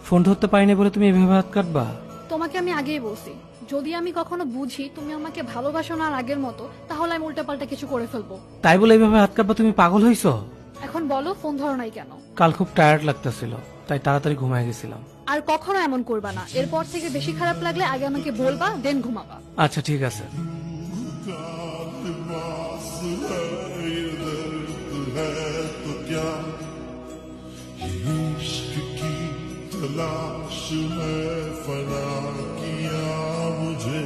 Phone ধরতে পারিনি বলে তুমি এভাবে হাত কাটবা? তোমাকে আমি আগেই বলছি, যদি আমি কখনো বুঝি তুমি আমাকে ভালোবাসো না আর আগের মতো, তাহলে আমি উল্টাপাল্টা কিছু করে ফেলবো। তাই বলে এইভাবে হাত কাটবা? তুমি পাগল হইছো? এখন বলো, ফোন ধরো নাই কেন? কাল খুব টায়ার্ড লাগতেছিল, তাই তাড়াতাড়ি ঘুমায় গেছিলাম। আর কখনো এমন করবা না। এরপর থেকে বেশি খারাপ লাগলে আগে আমাকে বলবা, দেন ঘুমাবা। আচ্ছা ঠিক আছে। तलाश में फना किया मुझे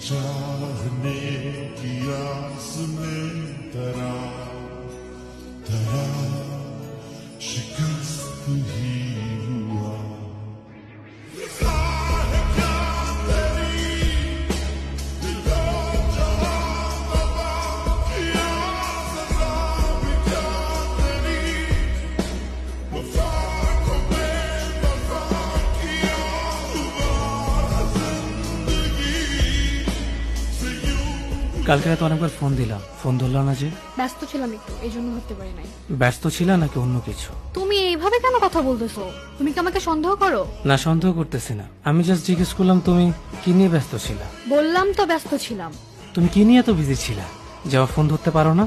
चाहने की आस में तरा तरा शिकस्त ही हुआ। কালকে রাতে অনেকবার ফোন দিলাম, ফোন ধরলো না যে? ব্যস্ত ছিলাম একটু, এই জন্য ধরতে পারি নাই। ব্যস্ত ছিলা নাকি অন্য কিছু? তুমি এইভাবে কেন কথা বলতেছো? তুমি কি আমাকে সন্দেহ করো? না, সন্দেহ করতেছি না, আমি জাস্ট জিজ্ঞেস করলাম তুমি কি নিয়ে ব্যস্ত ছিলা। বললাম তো ব্যস্ত ছিলাম। তুমি কি নিয়ে এত বিজি ছিলা যে আবার ফোন ধরতে পারো না?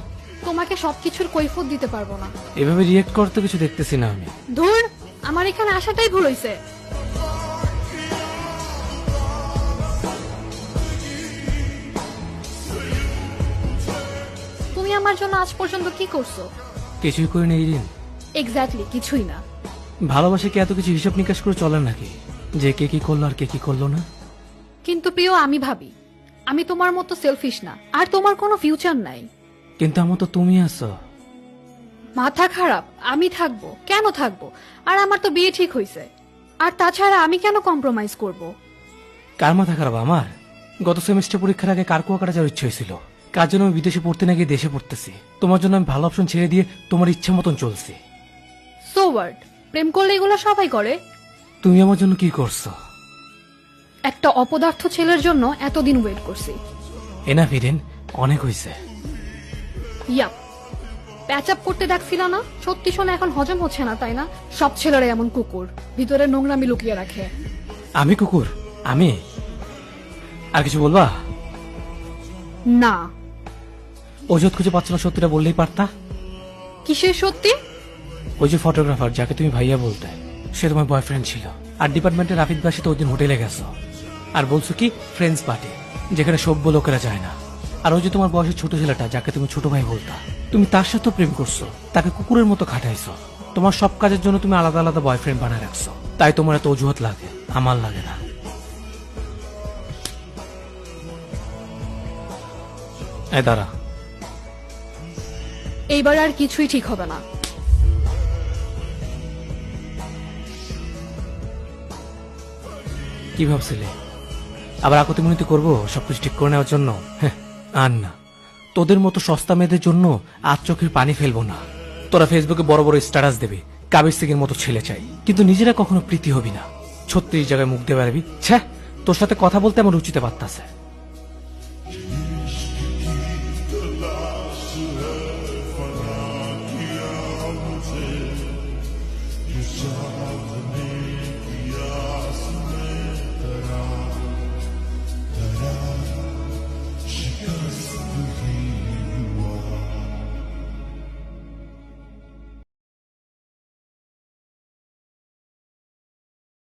তোমাকে সবকিছুর কৈফিয়ত দিতে পারবো না। এভাবে রিয়েক্ট করতে কিছু দেখতেছি না আমি। ধুর, আমার এখানে আসাটাই ভুল হইছে। তুমি আমার জন্য আজ পর্যন্ত কি করছো? কিছুই করিনি এই দিন। এক্স্যাক্টলি কিছুই না। ভালোবাসা কি এত কিছু হিসাব নিকাশ করে চলে নাকি, যে কে কি করলো আর কে কি করলো না? কিন্তু প্রিয়, আমি ভাবি আমি তোমার মতো সেলফিশ না, আর তোমার কোনো ফিউচার নাই। কিন্তু আমার তো তুমি আছো। মাথা খারাপ? আমি থাকবো কেন থাকবো? আর আমার তো বিয়ে ঠিক হইছে। আর তাছাড়া আমি কেন কম্প্রোমাইজ করব? কার মাথা খারাপ? আমার? গত সেমিস্টার পরীক্ষার আগে কার কুয়াকাটা যাওয়ার ইচ্ছে হয়েছিল, কার জন্য আমি বিদেশে পড়তে না গিয়ে দেশে পড়তেছি। তোমার জন্য আমি ভালো অপশন ছেড়ে দিয়ে তোমার ইচ্ছা মতন চলছি। সো ওয়ার্ড, প্রেম করলে এগুলো সবাই করে। তুমি আমার জন্য কি করছো? একটা অপদার্থ ছেলের জন্য এতদিন ওয়েট করছি। এনা ফিরেন, অনেক হয়েছে। ইয়াপ, প্যাচ আপ করতে দেখছিল না? সত্যি শোনা এখন হজম হচ্ছে না, তাই না? সব ছেলেরা এমন কুকুর, ভিতরে নোংরামি লুকিয়ে রাখে। আমি কুকুর? আমি? আর কিছু বলবা? না। অজুহাত খুঁজে পাচ্ছ না, সত্যিটা বললেই পারতা। কিসের সত্যি? ওই যে ফটোগ্রাফার যাকে তুমি ভাইয়া বলতে, সে তোমার বয়ফ্রেন্ড ছিল। আর ডিপার্টমেন্টের রাফিদ বাসী তো ওই দিন হোটেলে গেছো, আর বলছো কি ফ্রেন্ডস পার্টি, যেখানে সভ্য লোকেরা যায় না। আর ওই যে তোমার বয়সের ছোট ছেলেটা যাকে তুমি ছোট ভাই বলতা, তুমি তার সাথে প্রেম করছো, তাকে কুকুরের মতো খাটাইছো। তোমার সব কাজের জন্য তুমি আলাদা আলাদা বয়ফ্রেন্ড বানায় রাখছো, তাই তোমার এত অজুহাত লাগে, আমার লাগে না। এই দাঁড়া, এইবার আর কিছুই ঠিক হবে না। কি ভাবছিলে আবার আকতি মিনতি করবো সবকিছু ঠিক করে নেওয়ার জন্য? হ্যাঁ, আর না, তোদের মতো সস্তা মেয়েদের জন্য আজ চোখের পানি ফেলবো না। তোরা ফেসবুকে বড় বড় স্ট্যাটাস দেবে কাবির সিং এর মতো ছেলে চাই, কিন্তু নিজেরা কখনো প্রীতি হবি না। 36 জায়গায় মুখ দিয়ে বেড়াবি। ছ্যা, তোর সাথে কথা বলতে আমার রুচিতে পারতাছে।